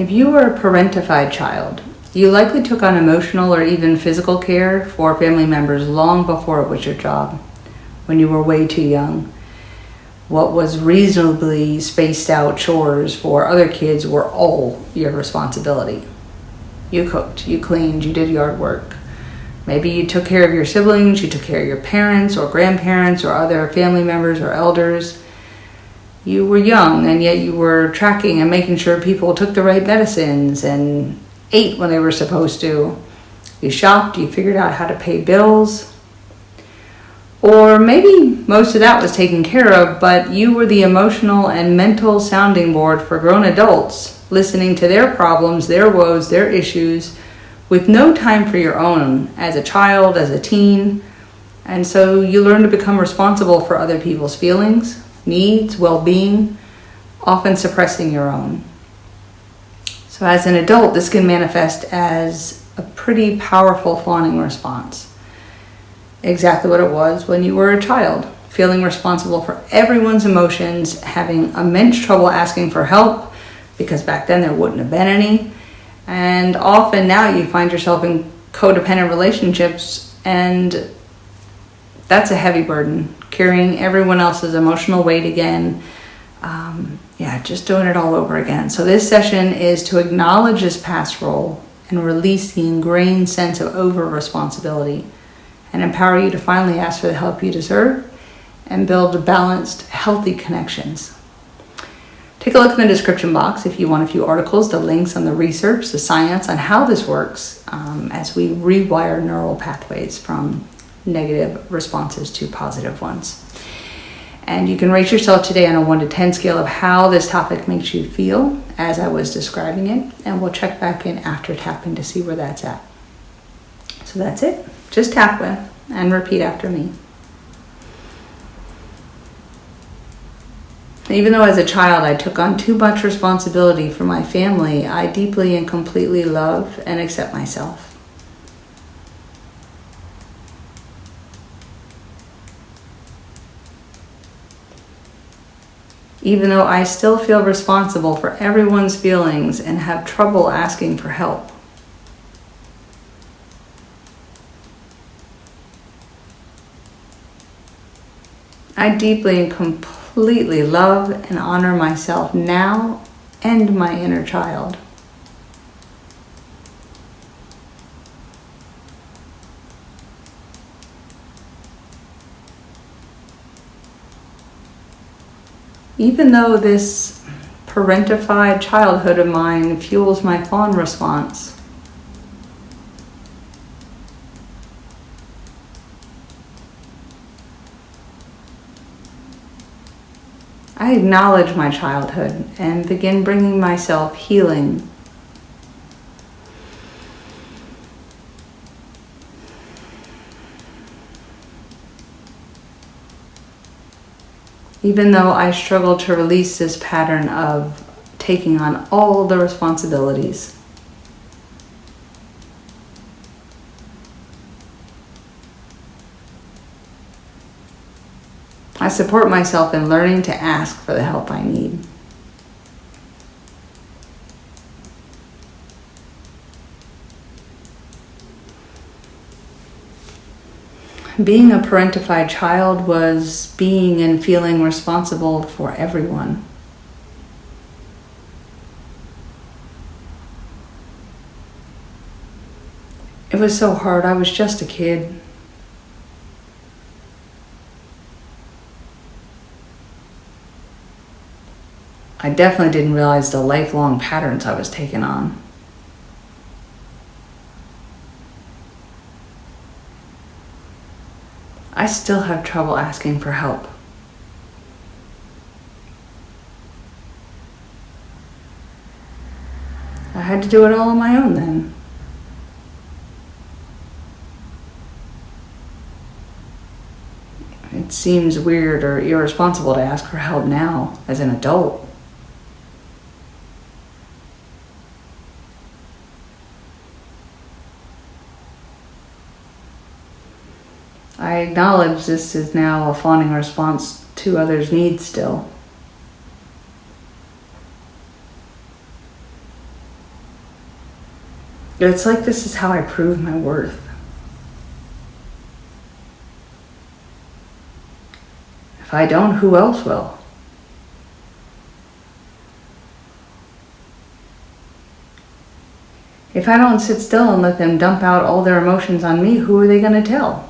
If you were a parentified child, you likely took on emotional or even physical care for family members long before it was your job, when you were way too young. What was reasonably spaced out chores for other kids were all your responsibility. You cooked, you cleaned, you did yard work. Maybe you took care of your siblings, you took care of your parents or grandparents or other family members or elders. You were young, and yet you were tracking and making sure people took the right medicines and ate when they were supposed to. You shopped, you figured out how to pay bills. Or maybe most of that was taken care of, but you were the emotional and mental sounding board for grown adults, listening to their problems, their woes, their issues, with no time for your own as a child, as a teen. And so you learn to become responsible for other people's feelings, needs, well-being, often suppressing your own. So as an adult, this can manifest as a pretty powerful fawning response. Exactly what it was when you were a child, feeling responsible for everyone's emotions, having immense trouble asking for help, because back then there wouldn't have been any. And often now you find yourself in codependent relationships, and that's a heavy burden, carrying everyone else's emotional weight again. Just doing it all over again. So this session is to acknowledge this past role and release the ingrained sense of over-responsibility, and empower you to finally ask for the help you deserve and build balanced, healthy connections. Take a look in the description box if you want a few articles, the links on the research, the science on how this works as we rewire neural pathways from negative responses to positive ones. And you can rate yourself today on a 1 to 10 scale of how this topic makes you feel as I was describing it, and we'll check back in after tapping to see where that's at. So that's it. Just tap with and repeat after me. Even though as a child I took on too much responsibility for my family, I deeply and completely love and accept myself. Even though I still feel responsible for everyone's feelings and have trouble asking for help. I deeply and completely love and honor myself now and my inner child. Even though this parentified childhood of mine fuels my fawn response, I acknowledge my childhood and begin bringing myself healing. Even though I struggle to release this pattern of taking on all the responsibilities. I support myself in learning to ask for the help I need. Being a parentified child was being and feeling responsible for everyone. It was so hard. I was just a kid. I definitely didn't realize the lifelong patterns I was taking on. I still have trouble asking for help. I had to do it all on my own then. It seems weird or irresponsible to ask for help now as an adult. I acknowledge this is now a fawning response to others' needs still. It's like this is how I prove my worth. If I don't, who else will? If I don't sit still and let them dump out all their emotions on me, who are they going to tell?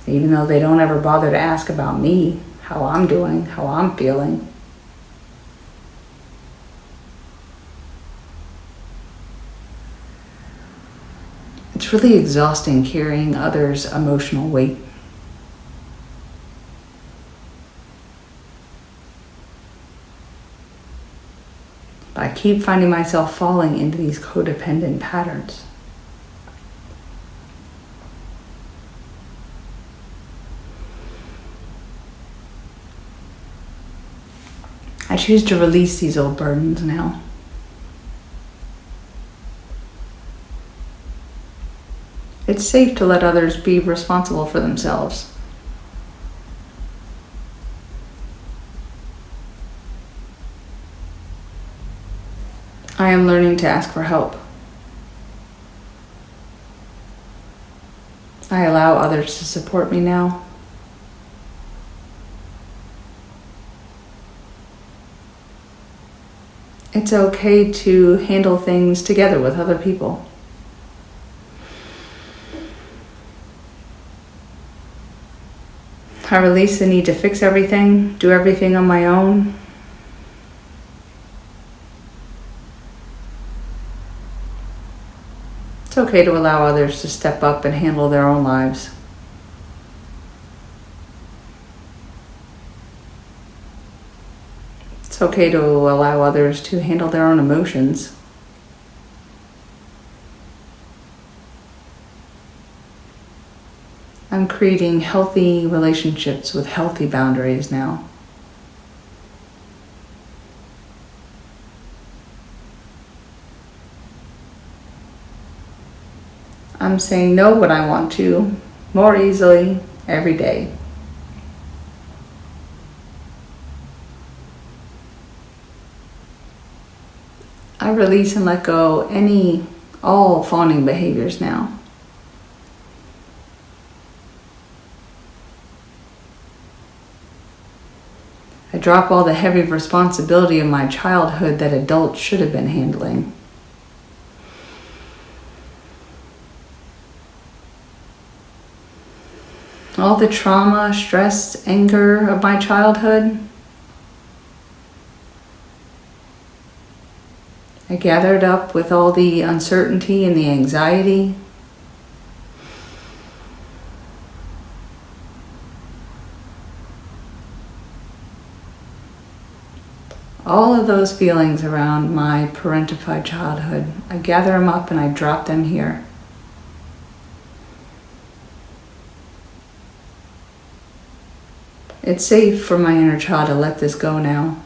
Even though they don't ever bother to ask about me, how I'm doing, how I'm feeling. It's really exhausting carrying others' emotional weight. But I keep finding myself falling into these codependent patterns. I choose to release these old burdens now. It's safe to let others be responsible for themselves. I am learning to ask for help. I allow others to support me now. It's okay to handle things together with other people. I release the need to fix everything, do everything on my own. It's okay to allow others to step up and handle their own lives. It's okay to allow others to handle their own emotions. I'm creating healthy relationships with healthy boundaries now. I'm saying no when I want to, more easily, every day. I release and let go all fawning behaviors now. I drop all the heavy responsibility of my childhood that adults should have been handling. All the trauma, stress, anger of my childhood, I gathered up with all the uncertainty and the anxiety. All of those feelings around my parentified childhood, I gather them up and I drop them here. It's safe for my inner child to let this go now.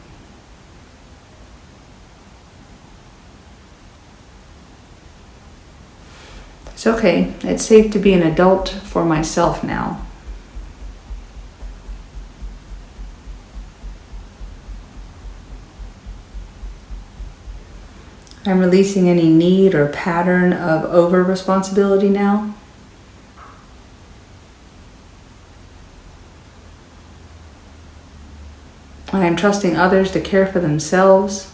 It's okay. It's safe to be an adult for myself now. I'm releasing any need or pattern of over-responsibility now. I am trusting others to care for themselves.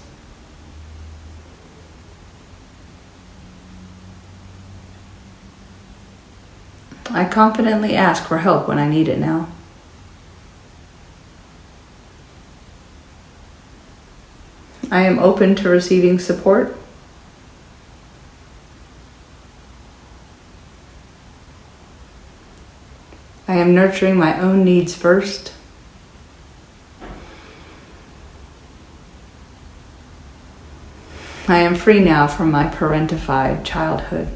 I confidently ask for help when I need it now. I am open to receiving support. I am nurturing my own needs first. I am free now from my parentified childhood.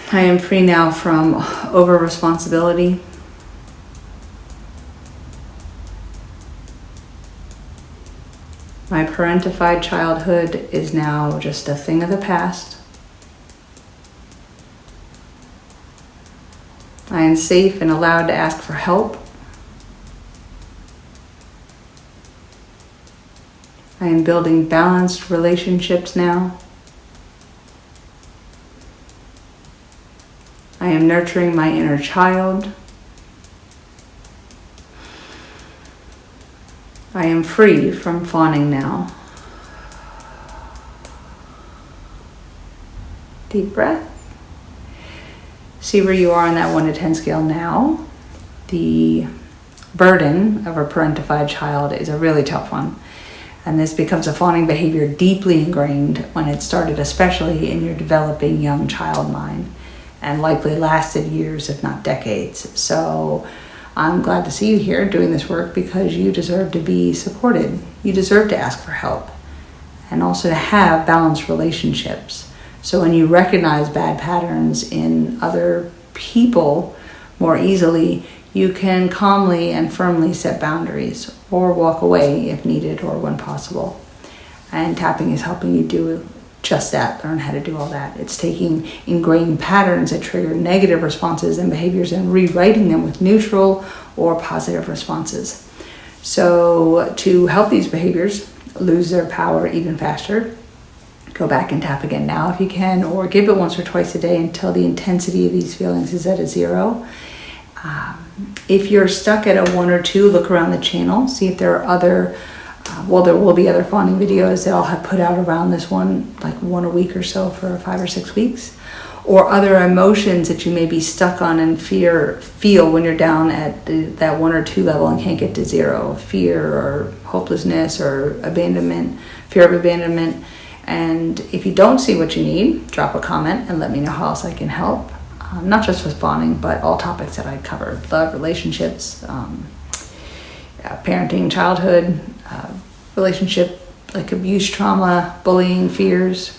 I am free now from over-responsibility. My parentified childhood is now just a thing of the past. I am safe and allowed to ask for help. I am building balanced relationships now. I am nurturing my inner child. I am free from fawning now. Deep breath. See where you are on that 1 to 10 scale now. The burden of a parentified child is a really tough one. And this becomes a fawning behavior deeply ingrained when it started, especially in your developing young child mind, and likely lasted years, if not decades. So I'm glad to see you here doing this work, because you deserve to be supported. You deserve to ask for help, and also to have balanced relationships. So when you recognize bad patterns in other people more easily, you can calmly and firmly set boundaries or walk away if needed or when possible. And tapping is helping you do just that, learn how to do all that. It's taking ingrained patterns that trigger negative responses and behaviors and rewriting them with neutral or positive responses. So to help these behaviors lose their power even faster, go back and tap again now if you can, or give it once or twice a day until the intensity of these feelings is at a 0. If you're stuck at a 1 or 2, look around the channel, see if there are other there will be other fawning videos that I'll have put out around this one, like 1 a week or so for 5 or 6 weeks, or other emotions that you may be stuck on and feel when you're down at that 1 or 2 level and can't get to 0, fear or hopelessness or abandonment, fear of abandonment. And if you don't see what you need, drop a comment and let me know how else I can help. Not just with fawning, but all topics that I cover: love, relationships, parenting, childhood, relationship, like abuse, trauma, bullying, fears,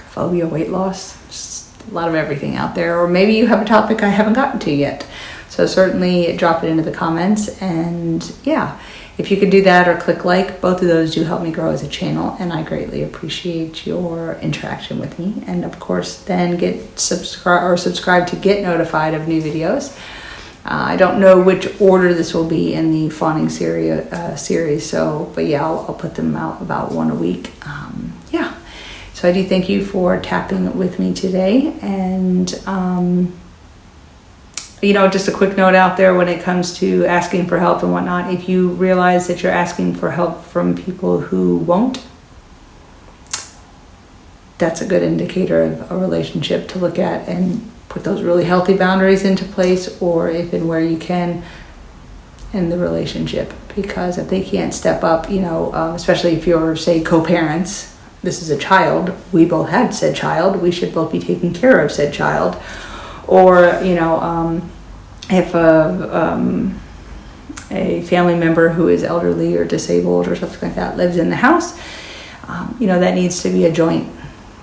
phobia, weight loss, just a lot of everything out there. Or maybe you have a topic I haven't gotten to yet. So certainly drop it into the comments. And yeah, if you could do that or click like, both of those do help me grow as a channel, and I greatly appreciate your interaction with me. And of course, then subscribe to get notified of new videos. I don't know which order this will be in the fawning series, but yeah, I'll put them out about 1 a week. Yeah, so I do thank you for tapping with me today. And just a quick note out there when it comes to asking for help and whatnot. If you realize that you're asking for help from people who won't, that's a good indicator of a relationship to look at and put those really healthy boundaries into place, or if and where you can, in the relationship. Because if they can't step up, especially if you're, say, co-parents, this is a child, we both had said child, we should both be taking care of said child. Or, if a family member who is elderly or disabled or something like that lives in the house, that needs to be a joint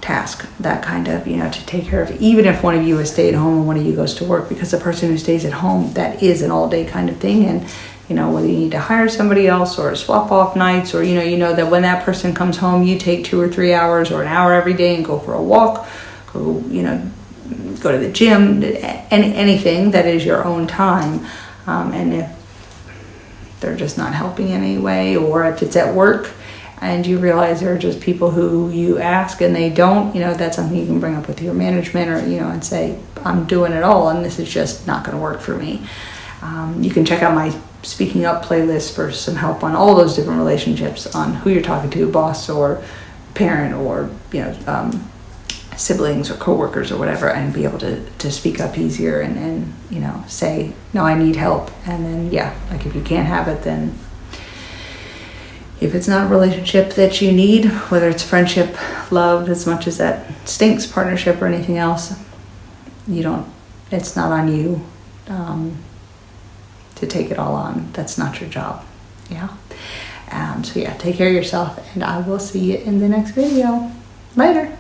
task, that kind of, to take care of, even if one of you is stay at home and one of you goes to work, because the person who stays at home, that is an all day kind of thing. And, whether you need to hire somebody else or swap off nights, or, that when that person comes home, you take 2 or 3 hours or an hour every day and go for a walk, go to the gym, anything that is your own time. And if they're just not helping in any way, or if it's at work and you realize there are just people who you ask and they don't, that's something you can bring up with your management, or, and say, I'm doing it all and this is just not going to work for me. You can check out my Speaking Up playlist for some help on all those different relationships, on who you're talking to, boss or parent, or, siblings or coworkers or whatever, and be able to speak up easier and say, no, I need help. And then, if you can't have it, then if it's not a relationship that you need, whether it's friendship, love, as much as that stinks, partnership, or anything else, it's not on you to take it all on. That's not your job. So take care of yourself, and I will see you in the next video. Later.